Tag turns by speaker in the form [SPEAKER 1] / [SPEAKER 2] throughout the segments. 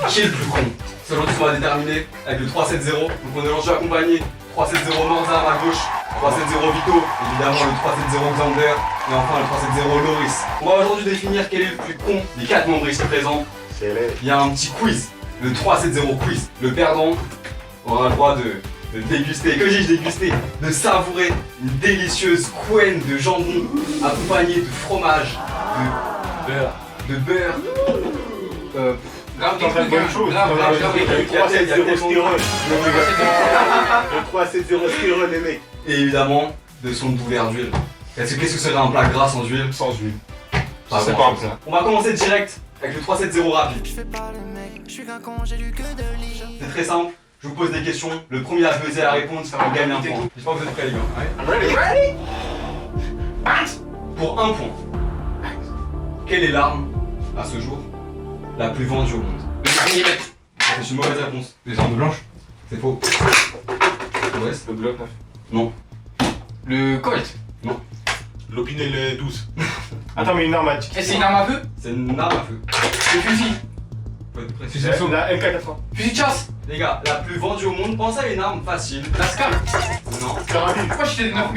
[SPEAKER 1] Qui est le plus con? C'est aujourd'hui qu'on va déterminer avec le 3-7-0. Donc on est aujourd'hui accompagné 3-7-0 Morza à ma gauche, 3-7-0 Vito, évidemment le 3-7-0 Xander, et enfin le 3-7-0 Loris. On va aujourd'hui définir quel est le plus con des 4 membres ici présents. Il y a un petit quiz, le 3-7-0 quiz. Le perdant aura le droit de déguster, que j'ai déguster, de savourer une délicieuse couenne de jambon accompagnée de fromage, de beurre.
[SPEAKER 2] Grave, t'es en train de bonne chose. Grave,
[SPEAKER 3] le 3-7-0 styrone. Le 3-7-0 styrone, les mecs.
[SPEAKER 1] Et évidemment, de son ouvert d'huile. Qu'est-ce que serait un plat gras sans huile?
[SPEAKER 2] Sans huile.
[SPEAKER 1] Pas
[SPEAKER 2] C'est
[SPEAKER 1] grand
[SPEAKER 2] pas
[SPEAKER 1] chose.
[SPEAKER 2] ça.
[SPEAKER 1] On va commencer direct avec le 3-7-0 rapide. C'est très simple. Je vous pose des questions. Le premier à peser à répondre, ça va gagner un point. J'espère que vous êtes prêts, les gars.
[SPEAKER 2] Ready?
[SPEAKER 1] Pour un point, quelle est l'arme, à ce jour, la plus vendue au monde?
[SPEAKER 2] Le millimètre.
[SPEAKER 1] C'est une mauvaise réponse.
[SPEAKER 2] Les armes blanches.
[SPEAKER 1] C'est faux. Loris?
[SPEAKER 2] Le Glock 9.
[SPEAKER 1] Non.
[SPEAKER 2] Le Colt.
[SPEAKER 3] L'Opinel 12.
[SPEAKER 4] Attends, mais une arme à
[SPEAKER 2] Et c'est une arme à feu?
[SPEAKER 1] C'est une arme à feu.
[SPEAKER 2] Le fusil.
[SPEAKER 1] Faut être précis.
[SPEAKER 4] La MK80.
[SPEAKER 2] Fusil de chasse.
[SPEAKER 1] Les gars, la plus vendue au monde, pensez à une arme facile.
[SPEAKER 2] La SCAR.
[SPEAKER 1] Non.
[SPEAKER 4] Carabine.
[SPEAKER 2] Pourquoi j'étais de 9 mm?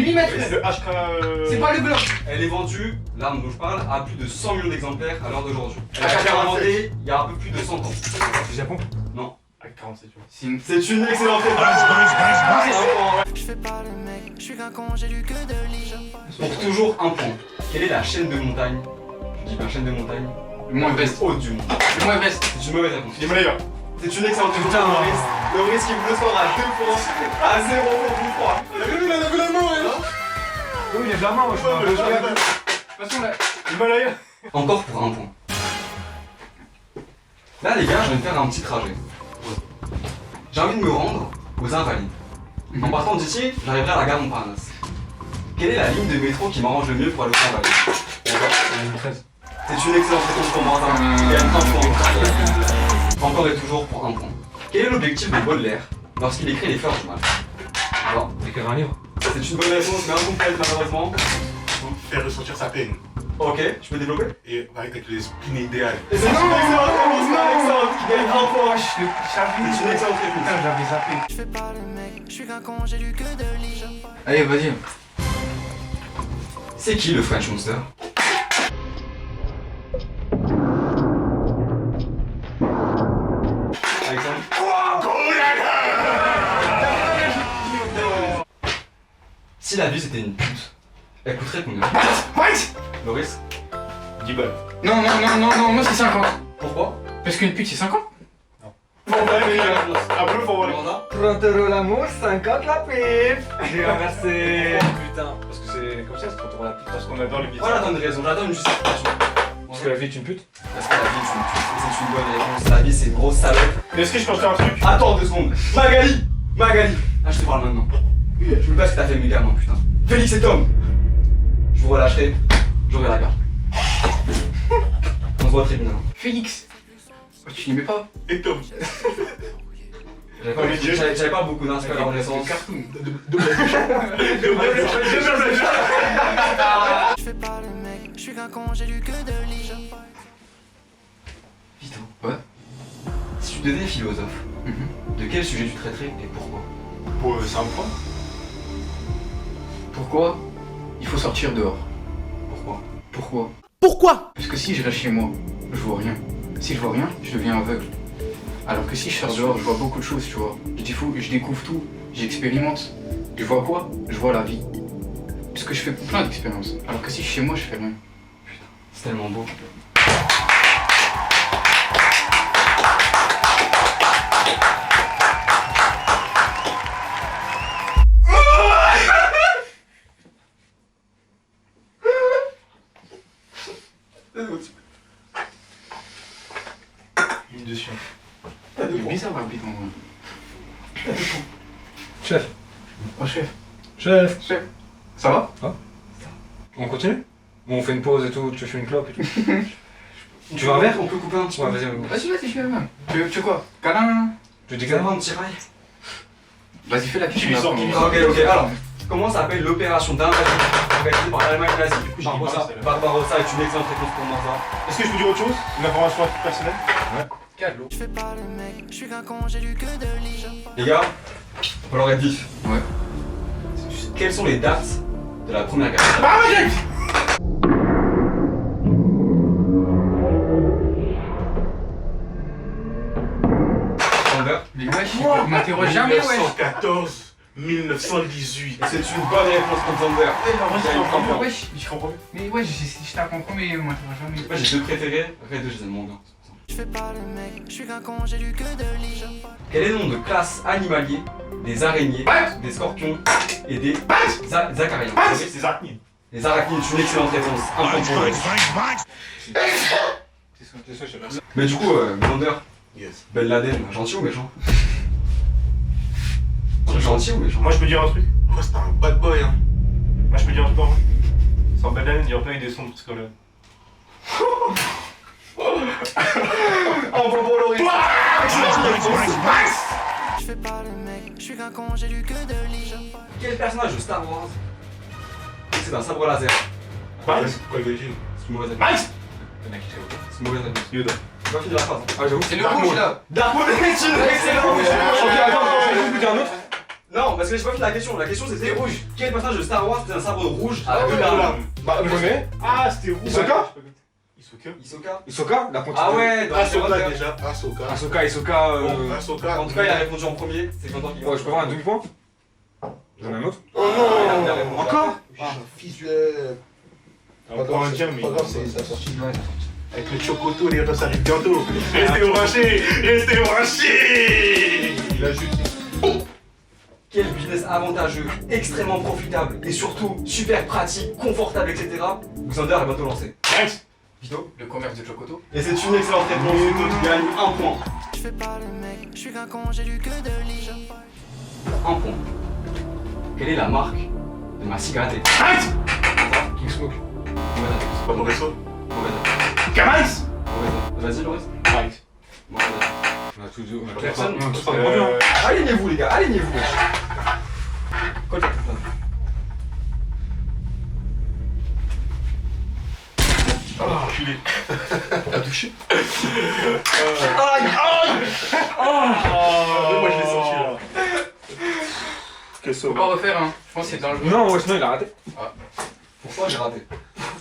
[SPEAKER 4] Le HK.
[SPEAKER 2] C'est pas le Glock.
[SPEAKER 1] Elle est vendue, l'arme dont je parle, à plus de 100 millions d'exemplaires à l'heure d'aujourd'hui. Elle a
[SPEAKER 4] AK-47.
[SPEAKER 1] été inventée il y a un peu plus de 100 ans.
[SPEAKER 4] Du Japon.
[SPEAKER 1] Non.
[SPEAKER 4] Avec 47 jours.
[SPEAKER 2] C'est une.
[SPEAKER 1] C'est une excellente réponse.
[SPEAKER 5] Je fais pas le mec, je suis qu'un con, j'ai lu que de lit.
[SPEAKER 1] Pour toujours un point. Quelle est la chaîne de montagne? Je dis bien chaîne de montagne.
[SPEAKER 2] Le Mont Everest.
[SPEAKER 1] Haute du monde.
[SPEAKER 2] Le Mont Everest.
[SPEAKER 1] C'est une mauvaise réponse.
[SPEAKER 4] L'Himalaya.
[SPEAKER 1] C'est une excellente réponse. Loris. Loris qui vous le score à 2 points. À 0 pour vous 3.
[SPEAKER 4] Il a levé la main, oui, il est de la main, moi, je
[SPEAKER 2] De toute façon, là.
[SPEAKER 4] L'Himalaya.
[SPEAKER 1] Encore pour un point. Là les gars, je vais me faire un petit trajet. J'ai envie de me rendre aux Invalides. En partant d'ici, j'arriverai à la gare Montparnasse. Quelle est la ligne de métro qui m'arrange le mieux pour aller aux Invalides? D'accord.
[SPEAKER 4] 13.
[SPEAKER 1] C'est une excellente réponse pour moi. Il y a un point. Encore et toujours pour un point. Quel est l'objectif de Baudelaire lorsqu'il écrit les fleurs du mal? Alors,
[SPEAKER 4] Écrire un livre.
[SPEAKER 1] c'est une bonne réponse, mais incomplète malheureusement.
[SPEAKER 3] Faire ressentir sa peine.
[SPEAKER 1] Ok, je peux développer?
[SPEAKER 3] Et avec le spin idéal.
[SPEAKER 1] Et c'est une excellente réponse, excellente, qui gagne un point.
[SPEAKER 2] Je le savais.
[SPEAKER 1] C'est une excellente réponse.
[SPEAKER 2] Putain, j'avais zappé.
[SPEAKER 5] Je fais pas le mec, je suis qu'un con, j'ai lu que de lit.
[SPEAKER 2] Allez, vas-y.
[SPEAKER 1] C'est qui le French Monster? Alexandre? Si la vie c'était une pute, elle coûterait combien?
[SPEAKER 2] What?
[SPEAKER 1] Loris?
[SPEAKER 4] 10 balles.
[SPEAKER 2] Non, moi c'est 50.
[SPEAKER 1] Pourquoi?
[SPEAKER 2] Parce qu'une pute c'est 50.
[SPEAKER 4] Un peu pour voir les.
[SPEAKER 1] Amanda?
[SPEAKER 6] 30 € la mousse, 50 la pipe. J'ai inversé. Putain, parce que c'est comme ça, c'est 30 € la pipe.
[SPEAKER 4] Parce qu'on adore les billets.
[SPEAKER 1] Voilà, t'as une raison, j'attends une justification.
[SPEAKER 4] Parce que la vie est une pute.
[SPEAKER 1] Parce que la vie c'est une pute, c'est une bonne réponse. La vie c'est une grosse salope.
[SPEAKER 4] Mais est-ce que je peux faire un truc?
[SPEAKER 1] Attends 2 secondes. Magali! Ah, je te parle maintenant. Je veux pas ce que t'as fait, mes gamins, putain. Félix et Tom! Je vous relâcherai. J'aurai la gare. On se voit très bien.
[SPEAKER 2] Félix. Oh, tu l'aimais pas?
[SPEAKER 3] Et Tom.
[SPEAKER 1] J'avais pas beaucoup d'inspi à leur naissance.
[SPEAKER 2] Cartoon.
[SPEAKER 5] Je fais pas le mec, je suis qu'un con, j'ai lu que de lit.
[SPEAKER 1] Vito.
[SPEAKER 2] Ouais.
[SPEAKER 1] Si tu devenais philosophe, de quel sujet tu traiterais et pourquoi?
[SPEAKER 3] Pour 5 points.
[SPEAKER 2] Pourquoi il faut sortir dehors?
[SPEAKER 1] Pourquoi?
[SPEAKER 2] Pourquoi? Parce que si je reste chez moi, je vois rien. Si je vois rien, je deviens aveugle. Alors que si je sors dehors, je vois beaucoup de choses, tu vois. Je découvre tout, j'expérimente. Je vois quoi? Je vois la vie. Parce que je fais plein d'expériences. Alors que si je suis chez moi, je fais rien.
[SPEAKER 1] C'est tellement beau.
[SPEAKER 4] Une de chien.
[SPEAKER 2] C'est bizarre l'arbitre en vrai.
[SPEAKER 4] Chef.
[SPEAKER 2] Oh chef.
[SPEAKER 4] Chef.
[SPEAKER 2] Chef. Ça va?
[SPEAKER 4] On continue? Bon, on fait une pause et tout, tu fais une clope et tout. Tu veux un verre?
[SPEAKER 1] On peut couper un petit peu.
[SPEAKER 4] Ouais, vas-y.
[SPEAKER 2] Vas-y, je fais la même. Tu veux quoi? Câlin?
[SPEAKER 4] Tu dis
[SPEAKER 1] Tu veux un petit rail?
[SPEAKER 2] Vas-y, fais la question.
[SPEAKER 4] Qui lui sort, qui lui sort.
[SPEAKER 1] Ok, alors, comment s'appelle l'opération d'invasion organisée par l'Allemagne nazie?
[SPEAKER 4] coup, je dis Barça.
[SPEAKER 1] Barbarossa est une excellente réponse pour Marza.
[SPEAKER 4] Est-ce que je peux dire autre chose? Une information personnelle?
[SPEAKER 2] Calme.
[SPEAKER 5] Je fais pas le mec, je suis qu'un con, j'ai lu que de lit.
[SPEAKER 1] Les gars, on va leur être vif.
[SPEAKER 2] Ouais.
[SPEAKER 1] Quelles sont les dates de la première guerre? Alexander.
[SPEAKER 2] Mais wesh, il m'interroge jamais, wesh.
[SPEAKER 3] 1914, 1918.
[SPEAKER 1] Et c'est une bonne réponse, Alexander.
[SPEAKER 2] Wesh, je comprends. Mais wesh, je t'apprends en premier, on m'interroge jamais.
[SPEAKER 1] Moi j'ai deux préférés, après deux je les aime moins bien.
[SPEAKER 5] Je fais pas le mec, je suis qu'un con, j'ai lu que de lit.
[SPEAKER 1] Quel est le nom de classe animalier des araignées, des scorpions et des acariens?
[SPEAKER 3] C'est arachnides.
[SPEAKER 1] Les araignées, c'est une excellente réponse. Un point pour eux.
[SPEAKER 4] T'es sûr, je sais pas.
[SPEAKER 1] Mais du coup, Alexander,
[SPEAKER 3] Yes.
[SPEAKER 1] Ben Laden, gentil ou méchant? Gentil ou méchant?
[SPEAKER 3] Moi je peux dire un truc. Moi c'était un bad boy hein. Moi je peux dire un truc en vrai. Sans bad boy, il y a pas eu des sons de scolaire.
[SPEAKER 1] Un point pour Loris.
[SPEAKER 5] Je fais pas le mec, je suis qu'un con, j'ai lu que de lit.
[SPEAKER 1] Quel personnage de Star Wars c'est un sabre laser?
[SPEAKER 3] Max. Quoi d'origine?
[SPEAKER 1] C'est une mauvaise réponse.
[SPEAKER 3] Max.
[SPEAKER 1] C'est une mauvaise réponse.
[SPEAKER 3] Yoda.
[SPEAKER 1] Tu vas finir la phrase.
[SPEAKER 4] Ah, j'avoue.
[SPEAKER 2] C'est le rouge là.
[SPEAKER 1] Dark Maul est une excellente
[SPEAKER 4] Ok, attends, je vais vous dire un autre.
[SPEAKER 1] Non, parce que j'ai pas fini la question. La question c'était rouge. Quel personnage de Star Wars c'est un sabre rouge
[SPEAKER 2] Ah
[SPEAKER 1] avec
[SPEAKER 2] ouais,
[SPEAKER 1] deux lames?
[SPEAKER 3] Bah,
[SPEAKER 4] Vous connaissez
[SPEAKER 3] ah, c'était rouge.
[SPEAKER 4] Hisoka
[SPEAKER 3] Hisoka.
[SPEAKER 1] Hisoka.
[SPEAKER 4] Hisoka, la
[SPEAKER 1] Ah ouais, dans
[SPEAKER 3] Ahsoka
[SPEAKER 1] Ahsoka.
[SPEAKER 3] déjà. Ahsoka.
[SPEAKER 4] Ahsoka,
[SPEAKER 3] Bon, Ahsoka.
[SPEAKER 1] En tout cas, il a répondu en premier. C'est Quentin qui
[SPEAKER 4] Ouais, je peux avoir un demi-point? J'en ai un autre?
[SPEAKER 3] Oh
[SPEAKER 1] il a
[SPEAKER 3] non.
[SPEAKER 1] répondu.
[SPEAKER 4] Encore?
[SPEAKER 3] Fils de.
[SPEAKER 7] On prend un jam, mais.
[SPEAKER 3] Pas grave, c'est ça sorti.
[SPEAKER 2] Ouais,
[SPEAKER 3] Avec le chocoto, les gars, ça arrive bientôt. Restez branchés. Restez branchés.
[SPEAKER 7] Il a juste.
[SPEAKER 1] Quel business avantageux, extrêmement profitable et surtout super pratique, confortable, etc. Xander est bientôt lancé.
[SPEAKER 3] Max.
[SPEAKER 1] Vito.
[SPEAKER 2] le commerce de Chocoto.
[SPEAKER 1] Et c'est une excellente réponse. Vito, tu gagnes un point.
[SPEAKER 5] Je fais pas le mec, je suis qu'un con, j'ai lu que de lit.
[SPEAKER 1] Un point. Quelle est la marque de ma cigarette électronique?
[SPEAKER 3] Max.
[SPEAKER 1] King Smoke. Mauvaise réponse.
[SPEAKER 3] Pas mauvais saut.
[SPEAKER 1] Mauvaise réponse.
[SPEAKER 3] Kamax.
[SPEAKER 1] Mauvaise réponse. Vas-y, Loris.
[SPEAKER 3] Max.
[SPEAKER 1] Mauvaise réponse.
[SPEAKER 4] On a tous deux. On a
[SPEAKER 1] Personne.
[SPEAKER 4] tous pas répondu, hein.
[SPEAKER 1] Alignez-vous, les gars, alignez-vous. Côté.
[SPEAKER 3] Enculé.
[SPEAKER 1] T'as touché?
[SPEAKER 3] Moi je l'ai senti là. Quel
[SPEAKER 2] Faut
[SPEAKER 3] saut.
[SPEAKER 2] pas refaire, hein. Je pense que c'est dangereux.
[SPEAKER 4] Non, ouais, sinon il a raté.
[SPEAKER 1] Pourquoi j'ai raté?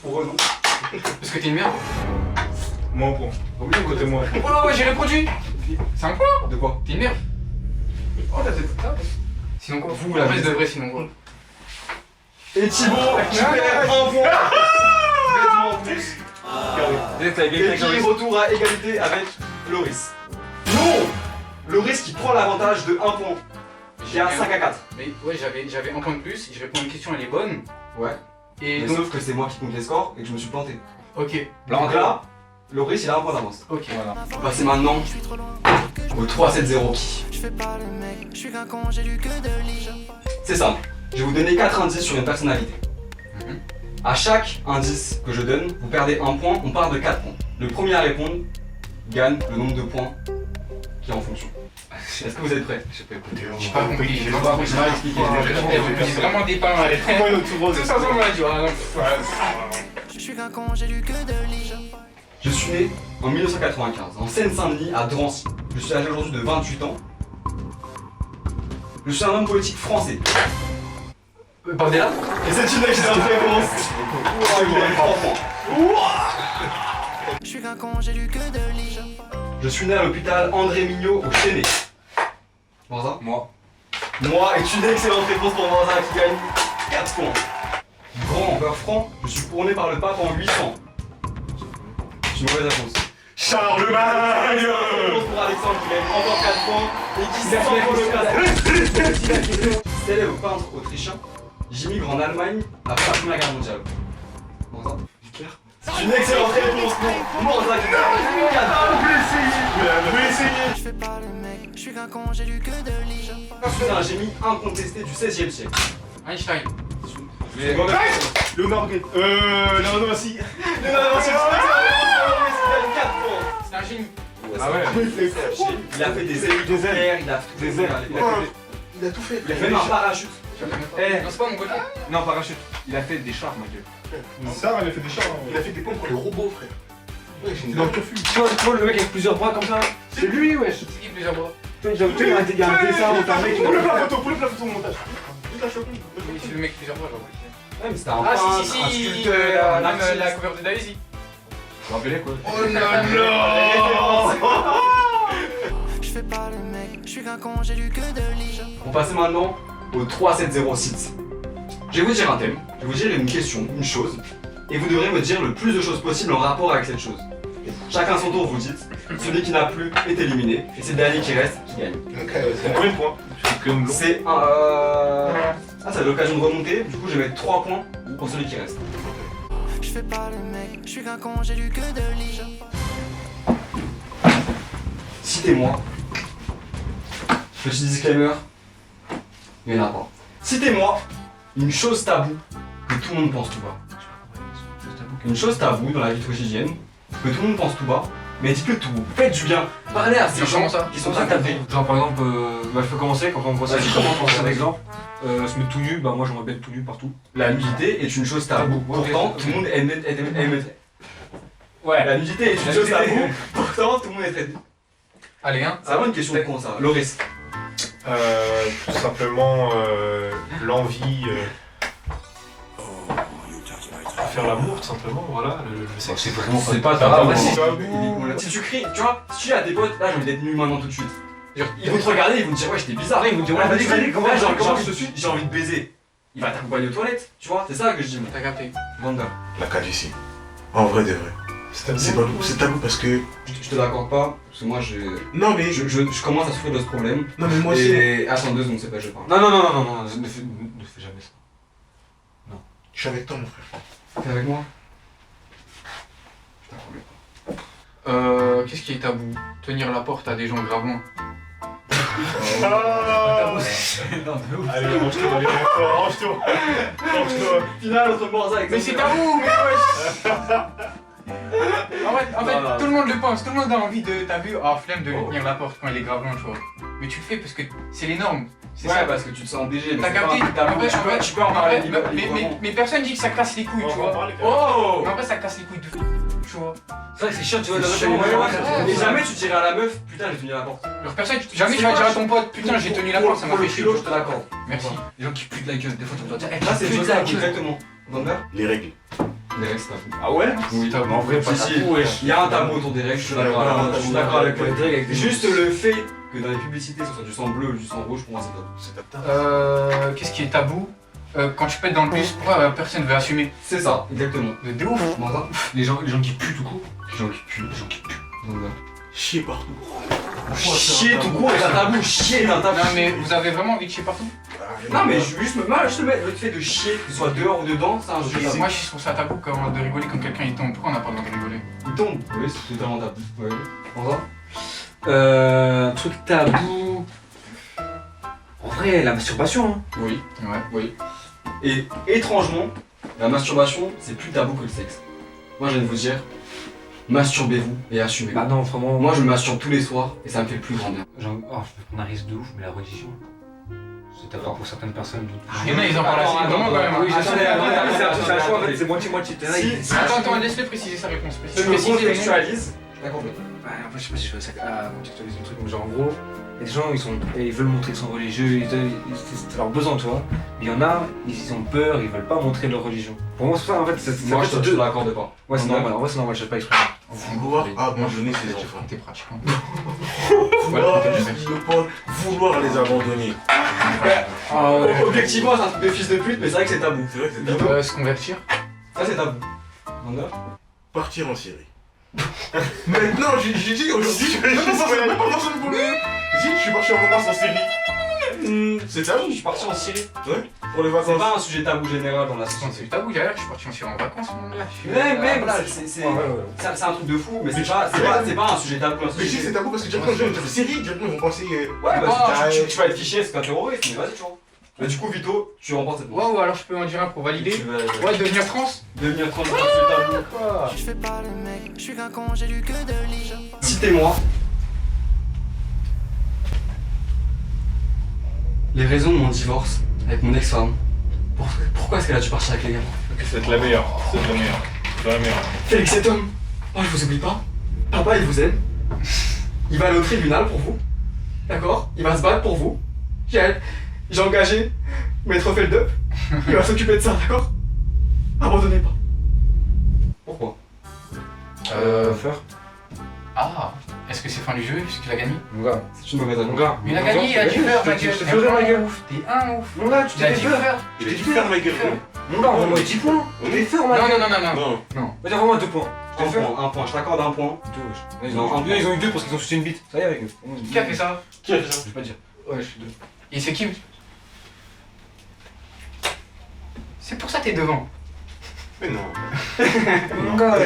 [SPEAKER 1] Pour eux, non.
[SPEAKER 2] Parce que t'es une merde.
[SPEAKER 7] Moi, on prend.
[SPEAKER 1] Oui, côté moi.
[SPEAKER 2] Oh là, ouais, j'ai répondu. C'est un point.
[SPEAKER 1] De quoi?
[SPEAKER 2] T'es une merde.
[SPEAKER 1] Oh, t'as fait ça?
[SPEAKER 2] Sinon quoi?
[SPEAKER 1] Vous,
[SPEAKER 2] la
[SPEAKER 1] la
[SPEAKER 2] baisse
[SPEAKER 1] baisse
[SPEAKER 2] de vrai, sinon quoi?
[SPEAKER 1] Et Thibaut, qui perd un point. Bêtement en plus. Et qui retour à égalité avec Loris. Non! Loris qui prend l'avantage de 1 point. J'ai un 5 à 4.
[SPEAKER 2] Mais ouais, j'avais un point de plus. Je réponds à une question, elle est bonne.
[SPEAKER 1] Ouais.
[SPEAKER 2] Et
[SPEAKER 1] Mais
[SPEAKER 2] donc,
[SPEAKER 1] sauf que c'est moi qui compte les scores et que je me suis planté.
[SPEAKER 2] ok.
[SPEAKER 1] Donc là, Loris il a un point d'avance.
[SPEAKER 2] Ok.
[SPEAKER 4] Voilà.
[SPEAKER 1] On va passer maintenant
[SPEAKER 5] Je suis trop loin,
[SPEAKER 1] au 3-7-0 qui.
[SPEAKER 5] je fais pas le mec, je suis qu'un con, j'ai lu que de lit.
[SPEAKER 1] C'est simple. Je vais vous donner 4 indices sur une personnalité.
[SPEAKER 2] Mhm.
[SPEAKER 1] À chaque indice que je donne, vous perdez un point, on part de 4 points. Le premier à répondre gagne le nombre de points qui est en fonction. Est-ce que vous êtes prêts?
[SPEAKER 2] J'ai pas compris. J'ai pas compris.
[SPEAKER 1] Je vais expliquer.
[SPEAKER 2] C'est vraiment des pains. Elle est très.
[SPEAKER 3] Moi, l'autre rose.
[SPEAKER 2] Tout ça, on m'a dit. Ah, non.
[SPEAKER 5] Je suis qu'un con, j'ai lu que de lit.
[SPEAKER 1] Je suis né en 1995, en Seine-Saint-Denis, à Drancy. Je suis âgé aujourd'hui de 28 ans. Je suis un homme politique français.
[SPEAKER 2] Bordel.
[SPEAKER 1] Et c'est une excellente réponse. Vous avez 3 points.
[SPEAKER 5] Je suis qu'un con, j'ai lu que de lit.
[SPEAKER 1] Je suis né à l'hôpital André Mignot au Chénet. Morza?
[SPEAKER 4] Moi.
[SPEAKER 1] Moi est une excellente réponse pour Morza qui gagne 4 points. Grand empereur franc, je suis couronné par le pape en 800. C'est une mauvaise réponse.
[SPEAKER 3] Charlemagne.
[SPEAKER 1] Réponse pour Alexandre qui gagne encore 4 points et qui s'en pour le casse. Célèbre peintre autrichien, j'émigre en Allemagne après la Première Guerre mondiale. Morza? Hitler? C'est une excellente réponse pour Morza qui gagne 4 points.
[SPEAKER 5] Je fais pas le mec, je suis qu'un con, j'ai lu que de lit.
[SPEAKER 1] Je suis un génie incontesté du 16e siècle.
[SPEAKER 2] Einstein.
[SPEAKER 1] Mais
[SPEAKER 3] Leonardo. Leonardo Vinci.
[SPEAKER 1] Leonardo Vinci, c'est 4 points.
[SPEAKER 2] C'est un génie.
[SPEAKER 4] Ah ouais.
[SPEAKER 1] Il a fait des hélicoptères, il a tout
[SPEAKER 4] Des
[SPEAKER 1] fait.
[SPEAKER 4] ailes.
[SPEAKER 3] Il a tout fait.
[SPEAKER 1] Il a fait un parachute.
[SPEAKER 4] Eh.
[SPEAKER 2] Non, c'est pas mon côté.
[SPEAKER 4] Non, parachute. Il a fait des chars, ma gueule.
[SPEAKER 7] Ça, il a fait des chars.
[SPEAKER 3] Il a fait des pompes pour les robots, frère. Ouais, j'ai une
[SPEAKER 7] Dans le curfew.
[SPEAKER 4] Tu vois le mec avec plusieurs bras comme ça?
[SPEAKER 2] C'est lui, wesh. C'est qui plusieurs bras?
[SPEAKER 3] Tu sais, il y a un dessin où t'as un mec qui. Pour le photo au montage. Juste la choper.
[SPEAKER 2] Oui, c'est le mec plusieurs bras, genre.
[SPEAKER 1] Ouais, mais c'était un
[SPEAKER 2] Ah,
[SPEAKER 1] peintre,
[SPEAKER 2] si,
[SPEAKER 1] un
[SPEAKER 2] si, si,
[SPEAKER 1] sculpteur, un artiste.
[SPEAKER 2] la cover de Daisy.
[SPEAKER 1] Vous vous rappelez quoi?
[SPEAKER 2] Oh là là.
[SPEAKER 5] Je fais pas le mec, je suis qu'un con, j'ai lu que de lit.
[SPEAKER 1] On passe maintenant au 3-7-0-6. Je vais vous dire un thème, je vais vous dire une question, une chose, et vous devrez me dire le plus de choses possible en rapport avec cette chose. Chacun son tour, vous dites. Celui qui n'a plus est éliminé, et c'est le dernier qui reste qui gagne.
[SPEAKER 7] C'est combien de points?
[SPEAKER 1] C'est un. Ah, ça a l'occasion de remonter, du coup je vais mettre 3 points pour celui qui reste.
[SPEAKER 5] Je fais pas le mec, je suis qu'un con, j'ai lu que de lit.
[SPEAKER 1] Citez-moi. Petit disclaimer. Il n'y en a pas. Citez-moi une chose taboue que tout le monde pense tout bas. Une chose taboue dans la vie quotidienne que tout le monde pense tout bas, mais dites-le tout. Faites du bien. Parlez à ces gens qui sont accablés.
[SPEAKER 4] Genre par exemple, bah, je peux commencer quand on voit ça.
[SPEAKER 1] Vas-y,
[SPEAKER 4] Je
[SPEAKER 1] commence,
[SPEAKER 4] commence un
[SPEAKER 1] vas-y.
[SPEAKER 4] exemple. Se mettre tout nu, bah moi j'aimerais bien être tout nu partout.
[SPEAKER 1] La nudité est une chose taboue. Pourtant, tout le monde aime.
[SPEAKER 4] Ouais.
[SPEAKER 1] La nudité est une chose taboue. Pourtant, tout le monde est traité.
[SPEAKER 2] Allez, hein.
[SPEAKER 1] C'est vraiment une question de con ça. Loris.
[SPEAKER 7] Tout simplement l'envie de faire l'amour, tout simplement, voilà, le sexe.
[SPEAKER 4] C'est vraiment
[SPEAKER 1] C'est pas
[SPEAKER 4] Ah,
[SPEAKER 1] tabou.
[SPEAKER 4] ouais, si.
[SPEAKER 1] Si tu cries, tu vois, si tu dis à tes potes, là j'ai envie d'être nu maintenant tout de suite. Ils vont te regarder, ils vont te dire ouais j'étais bizarre, ils vont te dire ouais
[SPEAKER 3] vas-y, vas-y, comment
[SPEAKER 1] j'ai envie de baiser. Il va t'accompagner aux toilettes, tu vois, c'est ça que je dis moi.
[SPEAKER 2] T'as capté.
[SPEAKER 1] Vanda.
[SPEAKER 3] La calvitie. En vrai de vrai. C'est tabou parce que.
[SPEAKER 1] Je te l'accorde pas, parce que moi
[SPEAKER 3] Non mais.
[SPEAKER 1] je commence à souffrir de ce problème.
[SPEAKER 3] Non mais moi aussi.
[SPEAKER 1] Et attends 2 secondes, c'est pas je parle.
[SPEAKER 4] Non, ne fais jamais ça.
[SPEAKER 3] Je suis avec toi mon frère.
[SPEAKER 1] T'es avec moi?
[SPEAKER 2] Qu'est-ce qui est tabou? Tenir la porte à des gens gravement.
[SPEAKER 7] Allez, range-toi, range-toi.
[SPEAKER 1] Final entre Morza et
[SPEAKER 2] Mais c'est tabou, mais wesh. En fait,
[SPEAKER 1] Non.
[SPEAKER 2] tout le monde le pense, tout le monde a envie de, t'as vu, flemme de lui tenir la porte quand il est gravement, tu vois. Mais tu le fais parce que c'est les normes. C'est
[SPEAKER 1] Ouais,
[SPEAKER 2] ça.
[SPEAKER 1] parce que tu te sens obligé. mais
[SPEAKER 2] T'as
[SPEAKER 1] c'est
[SPEAKER 2] capté?
[SPEAKER 1] pas un tabou, tu peux en parler librement.
[SPEAKER 2] Mais personne dit que ça casse les couilles,
[SPEAKER 7] On
[SPEAKER 2] tu
[SPEAKER 7] va en
[SPEAKER 2] vois.
[SPEAKER 7] parler, quand même.
[SPEAKER 1] Oh!
[SPEAKER 2] Mais en vrai, ça casse les couilles de fou, tu vois.
[SPEAKER 4] C'est vrai que c'est chiant, tu vois.
[SPEAKER 1] C'est chiant, ouais. Et jamais tu dirais à la meuf, putain j'ai tenu la porte.
[SPEAKER 2] Alors personne, jamais tu vas dire à ton pote, putain j'ai tenu la porte, ça m'a
[SPEAKER 1] Pour
[SPEAKER 2] fait
[SPEAKER 1] le
[SPEAKER 2] chier.
[SPEAKER 1] culot, je te l'accorde.
[SPEAKER 2] Merci.
[SPEAKER 4] Les gens qui puent de la gueule, des fois tu dois dire,
[SPEAKER 1] Là c'est une chose tabou, exactement. Vander?
[SPEAKER 3] Les règles.
[SPEAKER 1] Les règles c'est tabou.
[SPEAKER 7] Ah ouais?
[SPEAKER 1] Oui,
[SPEAKER 2] tabou.
[SPEAKER 7] En vrai, pas
[SPEAKER 1] Si, si.
[SPEAKER 7] tabou, wesh.
[SPEAKER 1] Il y a un tabou autour des règles, je suis d'accord je suis d'accord avec toi.
[SPEAKER 4] avec
[SPEAKER 1] Juste le fait que dans les publicités ce soit du sang bleu ou du sang rouge, pour moi c'est tabou.
[SPEAKER 3] C'est tabou.
[SPEAKER 2] Qu'est-ce qui est tabou? Quand tu pètes dans le bus, pourquoi personne veut assumer?
[SPEAKER 1] C'est ça, exactement.
[SPEAKER 2] De ouf.
[SPEAKER 1] Tu m'entends?
[SPEAKER 4] les gens qui puent tout court.
[SPEAKER 1] Les gens qui puent. Vander.
[SPEAKER 3] Chier partout.
[SPEAKER 1] Chier tout court est un tabou, chier est un tabou.
[SPEAKER 2] Non mais vous avez vraiment envie de chier partout?
[SPEAKER 1] Non mais juste le fait de chier, que ce soit dehors ou dedans, c'est un sujet tabou.
[SPEAKER 2] Moi je trouve ça tabou de rigoler quand quelqu'un il tombe. Pourquoi on n'a pas le droit de rigoler?
[SPEAKER 1] Il tombe. Oui, c'est totalement tabou. Ouais. Vander?
[SPEAKER 6] Un truc tabou. En vrai, la masturbation. Hein.
[SPEAKER 1] Oui.
[SPEAKER 2] Ouais.
[SPEAKER 1] Oui. Et étrangement, la masturbation, c'est plus tabou que le sexe. Moi, je viens de vous dire, masturbez-vous et assumez.
[SPEAKER 6] Bah non, vraiment.
[SPEAKER 1] Moi, je me masturbe tous les soirs et ça me fait le plus grand bien.
[SPEAKER 6] Genre, je vais prendre un risque de ouf, mais la religion. C'est tabou pour certaines personnes.
[SPEAKER 2] Il y en a, ils en parlent assez vraiment quand même.
[SPEAKER 6] Oui, je sais,
[SPEAKER 1] Attends,
[SPEAKER 6] c'est un truc à la fois, en
[SPEAKER 1] attends,
[SPEAKER 6] fait, c'est moitié-moitié. T'en as, ils-
[SPEAKER 2] Attends, laisse-le préciser sa réponse.
[SPEAKER 1] Je me
[SPEAKER 2] Précise les mots.
[SPEAKER 1] contextualise. T'as compris.
[SPEAKER 6] Ouais, en fait, je sais pas si je fais ça à contextualiser le truc, mais genre en gros, il y a des gens, ils veulent montrer qu'ils sont religieux, c'est leur besoin, tu vois. Mais il y en a, ils ont peur, ils veulent pas montrer leur religion. Pour moi, c'est ça en fait, c'est
[SPEAKER 1] Moi,
[SPEAKER 6] en
[SPEAKER 1] je
[SPEAKER 6] fait,
[SPEAKER 1] te
[SPEAKER 6] deux.
[SPEAKER 1] l'accorde pas.
[SPEAKER 6] Ouais, c'est normal, en vrai, c'est normal, je sais pas exprimer.
[SPEAKER 3] Vouloir abandonner ses enfants.
[SPEAKER 2] T'es pratiquant.
[SPEAKER 3] Vouloir, vouloir les abandonner.
[SPEAKER 1] Objectivement, c'est un truc de fils de pute, mais c'est vrai que c'est tabou.
[SPEAKER 3] C'est vrai que c'est tabou.
[SPEAKER 2] Se convertir.
[SPEAKER 1] Ça, c'est tabou. Vander?
[SPEAKER 3] Partir en Syrie. Maintenant, j'ai dit aujourd'hui, je vais pas forcément pour le. J'ai dit, je suis parti en vacances en Syrie. C'est tabou.
[SPEAKER 1] Je suis parti en Syrie.
[SPEAKER 3] Ouais, pour les
[SPEAKER 1] C'est
[SPEAKER 3] vacances.
[SPEAKER 1] pas un sujet tabou général dans la
[SPEAKER 2] C'est
[SPEAKER 1] société.
[SPEAKER 2] du tabou derrière, je suis parti en vacances mon gars.
[SPEAKER 1] Même,
[SPEAKER 2] Voilà,
[SPEAKER 1] c'est
[SPEAKER 6] Ouais, ouais,
[SPEAKER 1] c'est un truc de fou, mais c'est pas un sujet tabou.
[SPEAKER 3] Mais je dis que c'est tabou parce que directement, les gens vont Syrie, directement, ils vont penser.
[SPEAKER 1] Ouais, bah
[SPEAKER 3] Ouais.
[SPEAKER 1] tu vas être fiché, c'est un terroriste, mais vas-y, tu vois. Mais du coup, Vito, tu remportes cette manche.
[SPEAKER 2] Waouh, alors je peux en dire un pour valider.
[SPEAKER 1] Tu vas
[SPEAKER 2] Ouais, devenir trans.
[SPEAKER 1] devenir 30 sur le tabou.
[SPEAKER 5] Je fais pas le mec, je suis qu'un con, j'ai lu que de lit.
[SPEAKER 1] Citez-moi les raisons de mon divorce avec mon ex-femme. Pourquoi est-ce qu'elle a dû partir avec les gamins?
[SPEAKER 7] Ok, c'est la meilleure. C'est la meilleure. C'est la meilleure.
[SPEAKER 1] Félix et Tom, oh, je vous oublie pas. Papa, il vous aime. il va aller au tribunal pour vous. D'accord? Il va se battre pour vous. J'ai engagé Maître Feldup. Il va s'occuper de ça, d'accord? Abandonnez pas. Pourquoi?
[SPEAKER 6] Faire.
[SPEAKER 2] Ah, est-ce que c'est fin du jeu puisqu'il a gagné?
[SPEAKER 6] Mon gars.
[SPEAKER 1] C'est une mauvaise
[SPEAKER 6] Mon
[SPEAKER 1] réponse.
[SPEAKER 6] gars.
[SPEAKER 2] Il a gagné, il a dû faire ma gueule.
[SPEAKER 6] Je te ferai ma gueule.
[SPEAKER 2] T'es un ouf.
[SPEAKER 6] Mon gars, tu
[SPEAKER 2] Il a
[SPEAKER 6] t'es
[SPEAKER 2] dit
[SPEAKER 6] fait
[SPEAKER 2] faire.
[SPEAKER 3] Il a dit faire ma gueule.
[SPEAKER 6] Mon gars, envoie-moi 10 points. On est fait en ma
[SPEAKER 2] Non,
[SPEAKER 6] gueule.
[SPEAKER 2] non, non, non, non.
[SPEAKER 3] Non.
[SPEAKER 6] Vas-y, envoie-moi 2 points. Je te fais.
[SPEAKER 1] Un point, je t'accorde un point.
[SPEAKER 6] Ils
[SPEAKER 1] Non, un point.
[SPEAKER 6] ont eu 2 parce qu'ils ont sucé une bite. Ça y est avec eux.
[SPEAKER 2] Qui a fait ça?
[SPEAKER 3] Qui a fait ça?
[SPEAKER 6] Je vais pas dire.
[SPEAKER 2] Ouais, je suis deux. Et c'est qui? C'est pour ça que t'es devant.
[SPEAKER 3] Mais non.
[SPEAKER 6] Mon gars,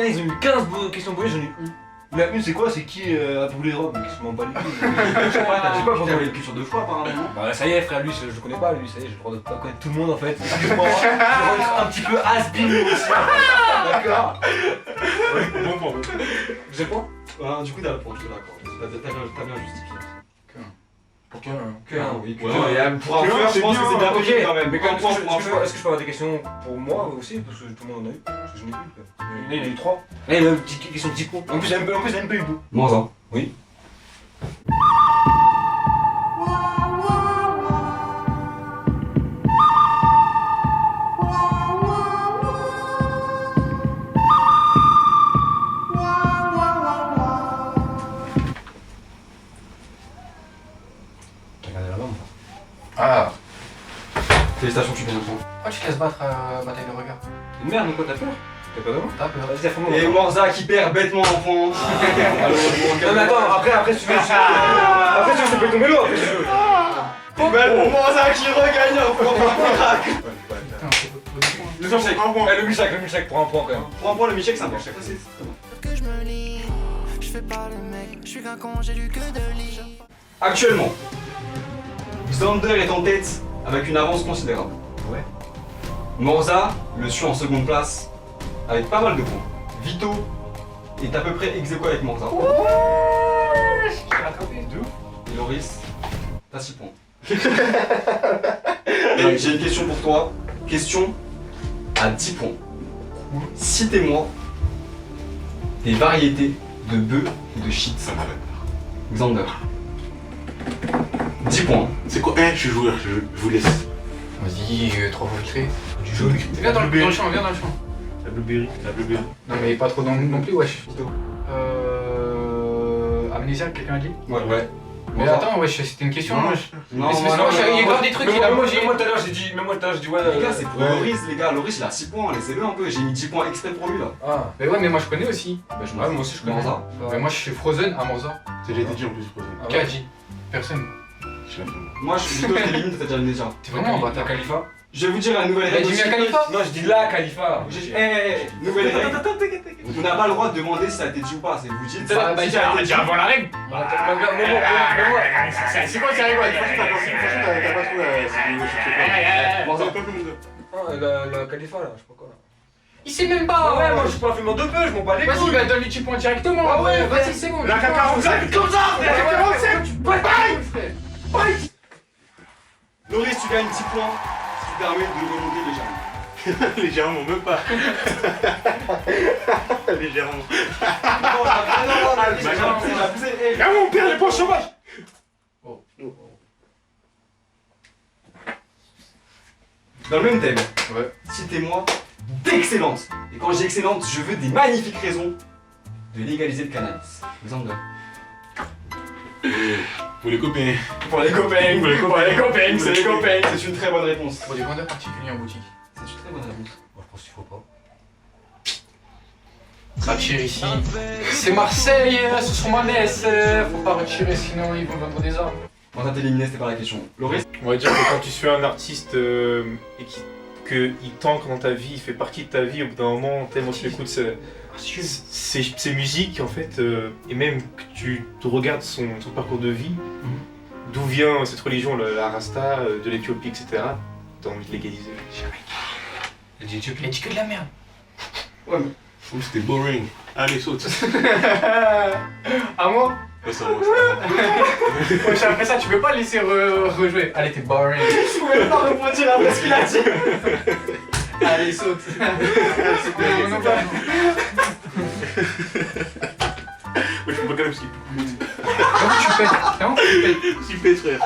[SPEAKER 6] ils ont eu 15 questions bonus, j'en ai une. La une, c'est quoi? C'est qui a brûlé les robes? Mais qui se m'en bat les couilles. Je sais pas,
[SPEAKER 1] T'as
[SPEAKER 6] j'ai pas
[SPEAKER 1] t'avais vécu sur 2 fois apparemment.
[SPEAKER 6] Bah ça y est frère, lui je le connais pas, lui ça y est, j'ai le droit de pas connaître tout le monde en fait. Excuse-moi, je vais être un petit peu has-been aussi. D'accord.
[SPEAKER 3] Bon point.
[SPEAKER 6] J'ai point?
[SPEAKER 1] Du coup, t'as le point, je te l'accorde. T'as bien justifié.
[SPEAKER 6] Pour que
[SPEAKER 1] Oui,
[SPEAKER 3] Ouais.
[SPEAKER 1] pour un point, je pense que c'est bien
[SPEAKER 6] Ok,
[SPEAKER 1] payé quand même.
[SPEAKER 6] mais quand
[SPEAKER 1] Un point pour un point.
[SPEAKER 6] est-ce que je peux avoir des questions pour moi aussi? Parce que tout le monde en a eu. Parce que j'en ai eu. Il y en a eu 3. Eh, une petite question de 10 points. En plus, il y a même pas eu beaucoup.
[SPEAKER 1] Moins un.
[SPEAKER 6] Oui. Regardez la lampe.
[SPEAKER 2] Ah.
[SPEAKER 1] Félicitations, tu gagnes un point.
[SPEAKER 2] Pourquoi tu te laisses battre à bataille de regard?
[SPEAKER 6] Une merde, mais quoi, t'as peur? T'as peur de moi?
[SPEAKER 2] T'as peur.
[SPEAKER 6] Vas-y, fais-moi.
[SPEAKER 1] Et Morza qui perd bêtement un point.
[SPEAKER 6] Non mais attends, après si tu veux, après si tu veux, ça peut tomber l'eau après si tu veux.
[SPEAKER 1] Morza qui regagne un point par miracle.
[SPEAKER 2] Putain, c'est
[SPEAKER 1] Le milkshake, un point.
[SPEAKER 6] Le milkshake pour un point quand même.
[SPEAKER 1] Pour un point, le milkshake, c'est un point.
[SPEAKER 5] Que je me lis, je fais pas le mec, je suis qu'un con, j'ai lu que de lit.
[SPEAKER 1] Actuellement, Xander est en tête avec une avance considérable.
[SPEAKER 6] Ouais.
[SPEAKER 1] Morza le suit en seconde place avec pas mal de points. Vito est à peu près ex aequo avec Morza. Et Loris, t'as 6 points. Et j'ai une question pour toi. Question à 10 points. Citez-moi des variétés de bœufs et de shit. Xander. 10 points.
[SPEAKER 3] C'est quoi? Je suis joueur, je vous laisse.
[SPEAKER 2] Vas-y, 3 fois filtré.
[SPEAKER 3] Du jaune.
[SPEAKER 2] Viens dans le champ, viens dans le champ.
[SPEAKER 3] La blueberry.
[SPEAKER 2] Non mais pas trop non plus, wesh. Amnésiaque, quelqu'un a dit?
[SPEAKER 1] Ouais.
[SPEAKER 2] Mais attends, wesh, c'était une question.
[SPEAKER 1] Non,
[SPEAKER 2] wesh.
[SPEAKER 1] Non,
[SPEAKER 2] Mais c'est parce que il y a grave des trucs qu'il a
[SPEAKER 6] Moi
[SPEAKER 2] bougé.
[SPEAKER 6] tout à l'heure j'ai dit, ouais.
[SPEAKER 1] Les gars, c'est pour Loris, les gars. Loris, il a 6 points. Laissez-le un peu. J'ai mis 10 points exprès pour lui là.
[SPEAKER 6] Ah.
[SPEAKER 2] Mais ouais, mais moi je connais aussi.
[SPEAKER 1] Bah, je
[SPEAKER 6] Ouais, moi aussi je connais.
[SPEAKER 1] Morza.
[SPEAKER 2] Mais moi je suis Frozen à Morza.
[SPEAKER 3] C'est déjà été dit en plus. Frozen.
[SPEAKER 6] Ah
[SPEAKER 2] Qui a dit? Personne.
[SPEAKER 3] Je l'ai fait.
[SPEAKER 1] Moi, je suis Vito, je t'élimine, t'as déjà le déjà.
[SPEAKER 2] T'es vraiment un
[SPEAKER 6] La
[SPEAKER 2] bâtard.
[SPEAKER 6] Khalifa?
[SPEAKER 1] Je vais vous dire la nouvelle
[SPEAKER 2] T'as
[SPEAKER 1] règle.
[SPEAKER 2] dit
[SPEAKER 1] aussi.
[SPEAKER 2] Mia Khalifa?
[SPEAKER 6] Non, je dis la Khalifa.
[SPEAKER 1] Nouvelle règle. On n'a pas le droit de demander si ça a été dit ou pas. C'est vous dites.
[SPEAKER 2] Bah,
[SPEAKER 1] si ça a été dit.
[SPEAKER 2] avant la règle.
[SPEAKER 3] C'est quoi, c'est rigolo? T'as pas trouvé.
[SPEAKER 6] La Khalifa là, je sais pas quoi.
[SPEAKER 2] Il sait même
[SPEAKER 6] Ah
[SPEAKER 2] pas.
[SPEAKER 6] ouais, moi je suis pas un film de peu, je m'en bats les
[SPEAKER 2] Vas-y,
[SPEAKER 6] couilles.
[SPEAKER 2] bah donne-lui 10 points directement.
[SPEAKER 6] Ah ouais,
[SPEAKER 2] vas-y, c'est bon.
[SPEAKER 3] La K47 comme ça! La K47!
[SPEAKER 2] Tu batailles.
[SPEAKER 1] Loris, tu gagnes 10 points. Ce qui permet de remonter légèrement.
[SPEAKER 3] Légèrement, même pas. Légèrement.
[SPEAKER 1] J'ai abusé.
[SPEAKER 3] Ah mon père, les points chômage!
[SPEAKER 1] Dans le même thème.
[SPEAKER 2] Ouais.
[SPEAKER 1] Citez-moi d'excellentes. Et quand je dis excellentes, je veux des magnifiques raisons de légaliser le cannabis. Xander.
[SPEAKER 3] Pour les copains.
[SPEAKER 1] Pour les copains, c'est les copains. C'est une très bonne réponse.
[SPEAKER 2] Pour des vendeurs particuliers en boutique.
[SPEAKER 1] C'est une très bonne réponse.
[SPEAKER 6] Moi je pense qu'il faut pas.
[SPEAKER 2] Retirer ici. C'est Marseille, ce sont Manès. Faut pas retirer sinon ils vont vendre des armes.
[SPEAKER 1] Quand t'as éliminé, c'était pas la question. Loris.
[SPEAKER 7] On va dire que quand tu suis un artiste et qu'il t'ancre dans ta vie, il fait partie de ta vie, au bout d'un moment, tellement tu écoutes ses musiques en fait, et même que tu te regardes son parcours de vie, d'où vient cette religion, la Rasta, de l'Éthiopie, etc. T'as envie de légaliser.
[SPEAKER 2] Il dit que de la merde.
[SPEAKER 1] Ouais, mais.
[SPEAKER 3] Ouh, c'était boring. Allez, saute.
[SPEAKER 2] À moi?
[SPEAKER 3] Ouais, ça va.
[SPEAKER 2] Ouais, après ça, tu peux pas laisser rejouer. Allez, t'es boring.
[SPEAKER 1] Je pouvais pas rebondir après ce qu'il a dit.
[SPEAKER 2] Allez, saute.
[SPEAKER 3] Ouais, je peux pas quand même parce qu'il peut
[SPEAKER 2] Comment tu pètes? Comment tu pètes?
[SPEAKER 3] plus. Super frère.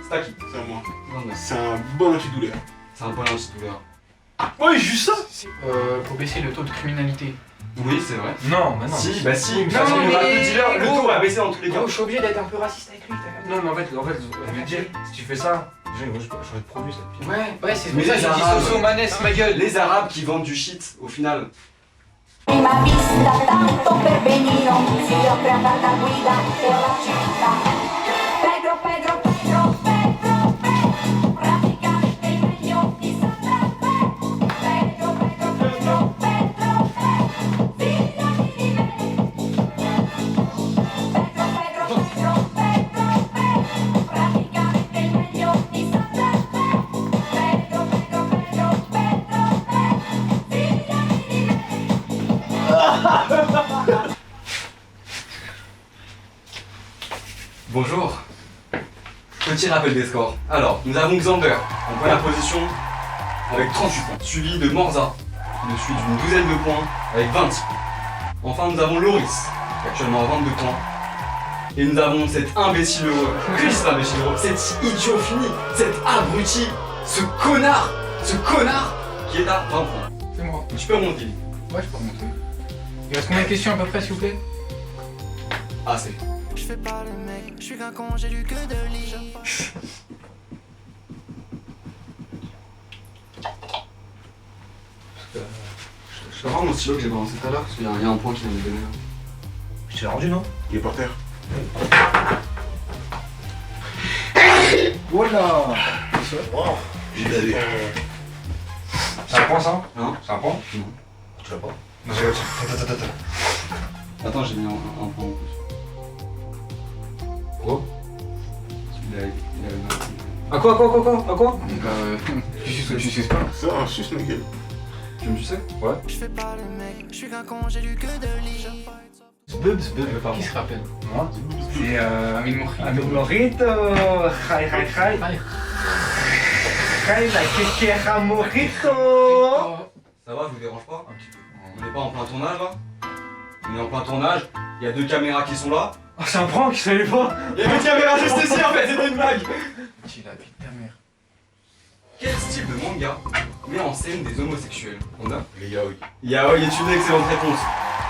[SPEAKER 1] C'est à qui?
[SPEAKER 3] C'est à moi.
[SPEAKER 1] Non, mais
[SPEAKER 3] C'est un bon antidouleur.
[SPEAKER 1] c'est un bon antidouleur.
[SPEAKER 7] Ouais, juste ça.
[SPEAKER 2] Pour baisser le taux de criminalité.
[SPEAKER 1] Oui, c'est vrai.
[SPEAKER 6] Non, mais non.
[SPEAKER 1] Si, bah si.
[SPEAKER 6] Non,
[SPEAKER 1] Parce qu'on
[SPEAKER 2] mais-
[SPEAKER 1] aura plus de dealers, le
[SPEAKER 2] Oh.
[SPEAKER 1] taux va baisser dans tous les cas.
[SPEAKER 2] Gros, je suis obligé d'être un peu raciste avec lui.
[SPEAKER 6] Non, mais en fait, je veux dire, si tu fais ça, déjà, ils vont juste changer de produit, ça pire.
[SPEAKER 2] Ouais, c'est
[SPEAKER 1] Mais
[SPEAKER 2] pour ça que
[SPEAKER 1] les
[SPEAKER 2] je dis
[SPEAKER 1] Arabes-
[SPEAKER 2] Soso Manès, ma gueule.
[SPEAKER 1] Les Arabes qui vendent du shit, au final.
[SPEAKER 8] Prima vista tanto per benino, si offre a far da guida per la città. Pedro, Pedro, Pedro, Pedro, Pedro, praticamente il meglio di Santa Fe. Pedro, Pedro, Pedro, Pedro, Pedro, fidati di me. Pedro, Pedro, Pedro, Pedro, Pedro, praticamente il meglio di Santa Fe. Pedro, Pedro, Pedro, Pedro, Pedro, fidati di me.
[SPEAKER 1] Bonjour. Petit rappel des scores. Alors, nous avons Xander en première position avec 38 points, suivi de Morza qui le suit d'une douzaine de points avec 26 points. Enfin, nous avons Loris qui est actuellement à 22 points. Et nous avons cet imbécile heureux, que cet imbécile heureux, cet idiot fini, cet abruti, ce connard qui est à 20 points.
[SPEAKER 2] C'est moi.
[SPEAKER 1] Tu peux remonter.
[SPEAKER 2] Ouais, je peux remonter. Il reste combien de questions à peu près, s'il vous plaît?
[SPEAKER 1] Assez.
[SPEAKER 5] Je fais pas le mec, je suis qu'un con, j'ai lu que de lit.
[SPEAKER 1] Je vais voir mon stylo que j'ai balancé tout à l'heure parce qu'il y a un point qui vient de me donner.
[SPEAKER 6] Je t'ai rendu, non?
[SPEAKER 3] Il est par terre.
[SPEAKER 6] Voilà.
[SPEAKER 3] Wow. J'ai dalé.
[SPEAKER 6] C'est un point, ça?
[SPEAKER 1] Hein?
[SPEAKER 6] C'est un point?
[SPEAKER 1] Non.
[SPEAKER 6] Tu l'as pas? Non,
[SPEAKER 1] Attends, j'ai mis un point en plus.
[SPEAKER 6] Quoi?
[SPEAKER 1] Il a
[SPEAKER 6] À quoi?
[SPEAKER 2] Tu sais pas.
[SPEAKER 3] C'est un sus, ma gueule.
[SPEAKER 1] Tu me sais?
[SPEAKER 5] Je fais pas le mec, je suis qu'un con, j'ai lu que de lit.
[SPEAKER 6] Zbub.
[SPEAKER 2] Qui se rappelle?
[SPEAKER 6] Moi?
[SPEAKER 2] C'est Amine Morri.
[SPEAKER 6] Amigo Morito. Hi. Hi, la quequera Morito.
[SPEAKER 1] Ça va, je vous dérange pas? On n'est pas en plein tournage là? On est en plein tournage, il y a deux caméras qui sont là.
[SPEAKER 6] Ah, c'est un prank, je savais pas.
[SPEAKER 1] Il y a deux caméras juste ici en fait, c'était une blague!
[SPEAKER 2] Tu la vie de ta mère.
[SPEAKER 1] Quel style de manga met en scène des homosexuels? On a?
[SPEAKER 3] Les yaoi.
[SPEAKER 1] Yaoi est une excellente réponse.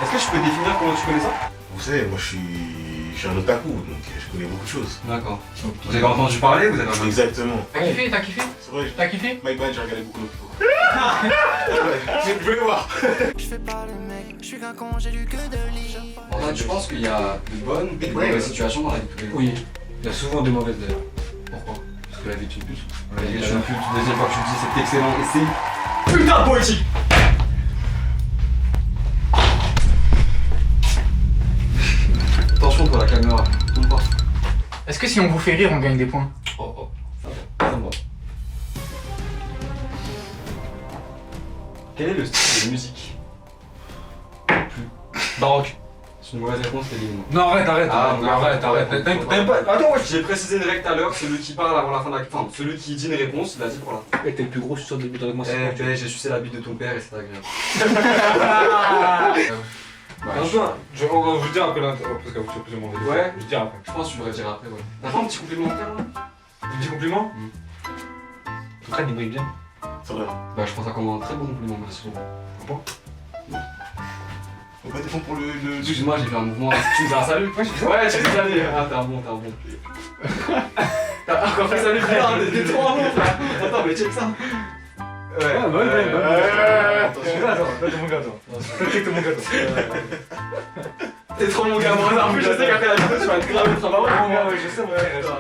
[SPEAKER 1] Est-ce que je peux définir comment tu connais ça?
[SPEAKER 3] Vous savez, moi je suis un otaku, donc je connais beaucoup de choses.
[SPEAKER 1] D'accord. Vous avez entendu parler? Vous avez entendu?
[SPEAKER 3] Exactement.
[SPEAKER 2] T'as kiffé?
[SPEAKER 3] C'est vrai,
[SPEAKER 2] T'as kiffé?
[SPEAKER 3] My bad, j'ai regardé beaucoup d'Okito. Je voulais voir.
[SPEAKER 5] Je fais pas le mec, je suis qu'un con, j'ai lu que de lit.
[SPEAKER 1] Enfin, tu penses qu'il y a de bonnes et de mauvaises situations dans la vie de tous les jours?
[SPEAKER 6] Oui. Il y a souvent des mauvaises d'ailleurs.
[SPEAKER 1] Pourquoi? Parce que la vie est une pute.
[SPEAKER 6] La
[SPEAKER 1] La
[SPEAKER 6] vie
[SPEAKER 1] vie
[SPEAKER 6] est
[SPEAKER 1] est
[SPEAKER 6] une
[SPEAKER 1] une pute, deuxième fois que tu le dis, c'est excellent et c'est putain de poétique! Attention pour la caméra, tombe pas.
[SPEAKER 2] Est-ce que si on vous fait rire, on gagne des points?
[SPEAKER 1] Oh, ça me va. Quel est le style de musique plus baroque? C'est une mauvaise réponse, t'es éliminé.
[SPEAKER 6] Non, arrête.
[SPEAKER 1] Ah,
[SPEAKER 6] Arrête. T'aimes pas. Attends, ouais.
[SPEAKER 1] J'ai précisé une règle tout à l'heure, celui qui parle avant la fin de la... Enfin, celui qui dit une réponse, il a dit pour la fin.
[SPEAKER 6] T'es le plus gros suceur de bite avec moi, c'est
[SPEAKER 1] Eh, j'ai sucé la bite de ton père et c'est agréable.
[SPEAKER 6] On va vous dire après là, parce que vous plus mon
[SPEAKER 1] Ouais.
[SPEAKER 6] Je dire après.
[SPEAKER 1] Je pense que tu devrais dire après, ouais. T'as pas un petit complémentaire là?
[SPEAKER 6] Un petit compliment? Ton crâne il brille bien.
[SPEAKER 3] Ça va.
[SPEAKER 1] Bah, je pense ça comme un très bon compliment, merci.
[SPEAKER 3] On va défendre pour le.
[SPEAKER 1] Excuse-moi, j'ai fait un mouvement. Tu me fais un salut? Ouais, tu fais salut. Ah, t'es un bon. T'as encore fait salut, frère, t'es trop un bon, frère. Attends, mais check ça. Ouais,
[SPEAKER 6] Toi t'es mon gâteau. T'es mon gâteau.
[SPEAKER 1] T'es trop mon gars, moi. En plus, je sais qu'après la vidéo, tu vas être grave ultra marrant.
[SPEAKER 6] Ouais, je sais, mon frère.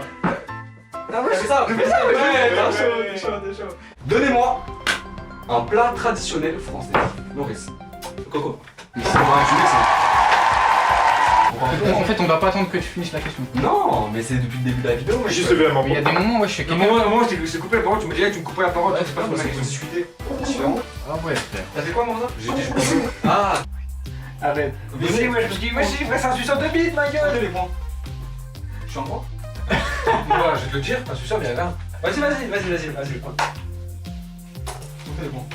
[SPEAKER 1] T'as fait ça, ouais, t'es chaud. Donnez-moi un plat traditionnel français. Maurice.
[SPEAKER 6] Coco.
[SPEAKER 1] C'est moi, je dis
[SPEAKER 2] En fait, on va pas attendre que tu finisses la question.
[SPEAKER 1] que non, mais c'est depuis le début de la vidéo.
[SPEAKER 7] J'ai juste levé la main.
[SPEAKER 2] Mais il y a des moments où je sais
[SPEAKER 6] À un moment, je t'ai coupé la parole, tu me disais que tu me coupais la parole, c'est pas
[SPEAKER 1] parce
[SPEAKER 6] pour
[SPEAKER 1] qu'il faut discuter. Différent.
[SPEAKER 2] Ah ouais, frère.
[SPEAKER 1] T'as fait quoi, Morza?
[SPEAKER 6] J'ai dit
[SPEAKER 1] Ah,
[SPEAKER 6] arrête. Mais si, moi je dis, frère, c'est un suceur de bite, ma gueule.
[SPEAKER 1] les points. Je suis en droit?
[SPEAKER 6] Moi, je vais te le dire, un suceur, mais rien. Vas-y. Prends.
[SPEAKER 1] Les points.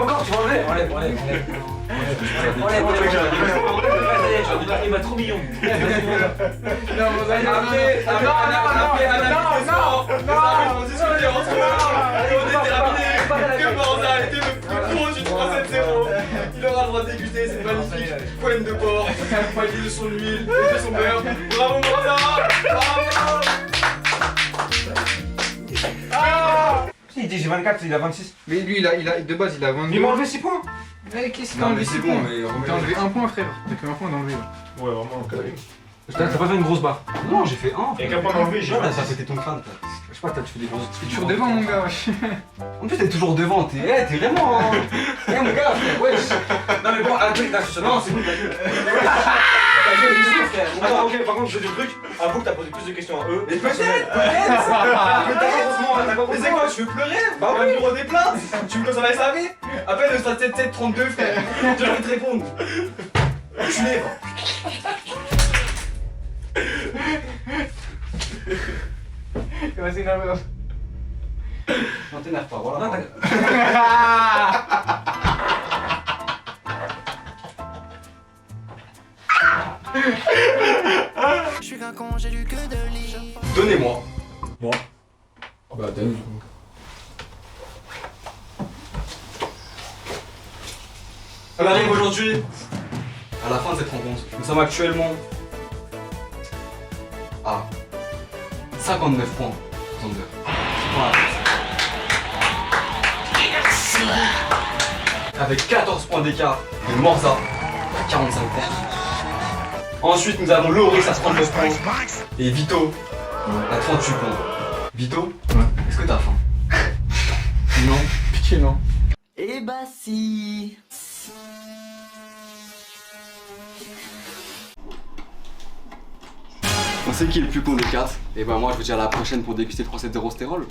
[SPEAKER 6] Encore tu vas enlever. Enlève. Il m'a trop mignon.
[SPEAKER 1] Il aura le droit de déguster cette magnifique poêle de porc, accompagnée de son huile et de son beurre. Bravo Morza! Bravo!
[SPEAKER 6] Il dit j'ai 24, il a 26.
[SPEAKER 2] Mais lui, de base, il a 22.
[SPEAKER 6] Il m'a enlevé 6 points.
[SPEAKER 2] Mais qu'est-ce que
[SPEAKER 1] Non
[SPEAKER 2] t'as
[SPEAKER 1] mais
[SPEAKER 2] enlevé
[SPEAKER 1] c'est
[SPEAKER 2] 6
[SPEAKER 1] bon,
[SPEAKER 2] points?
[SPEAKER 1] mais
[SPEAKER 2] T'as enlevé 1 point, frère. T'as que 1 point d'enlever.
[SPEAKER 3] Ouais, vraiment, carré.
[SPEAKER 6] T'as pas fait une grosse barre.
[SPEAKER 1] Non, j'ai fait 1.
[SPEAKER 7] Et qu'un point d'enlever, j'ai
[SPEAKER 1] Ouais,
[SPEAKER 7] pas.
[SPEAKER 1] ça pété ton crâne. Toi.
[SPEAKER 6] Je sais pas, tu fais des grosses.
[SPEAKER 2] T'es toujours devant, mon gars, wesh.
[SPEAKER 1] En plus, t'es toujours devant. T'es vraiment. Eh mon gars, frère, wesh.
[SPEAKER 6] Non mais bon, un truc,
[SPEAKER 1] Non, c'est bon, ta gueule.
[SPEAKER 6] Ta gueule, bisous, frère. Attends, ok, par contre, je te dis un truc. Avoue que t'as posé plus de questions à eux.
[SPEAKER 1] Mais peut-être. Mais c'est quoi, je veux pleurer? Bah oui, bureau des plaintes. Tu me causes la SAV? Appelle le strat 7732, frère. Je vais te répondre. Tu l'es.
[SPEAKER 2] Vas-y, nerveux.
[SPEAKER 1] Non, t'énerve pas, voilà.
[SPEAKER 6] Non,
[SPEAKER 5] Je suis qu'un con, j'ai lu que de livres.
[SPEAKER 1] Donnez-moi.
[SPEAKER 4] Bah, donne.
[SPEAKER 1] On arrive aujourd'hui à la fin de cette rencontre. Nous sommes actuellement à 59 points. Zander. Avec 14 points d'écart de Morza à 45 points. Ensuite, nous avons Loris à 39 points et Vito à 38 points. Vito, est-ce que t'as faim?
[SPEAKER 2] Non, pitié, non.
[SPEAKER 5] Eh bah si.
[SPEAKER 1] On sait qui est le plus con des 4. Et ben moi je vous dis à la prochaine pour déguster 370 stérol.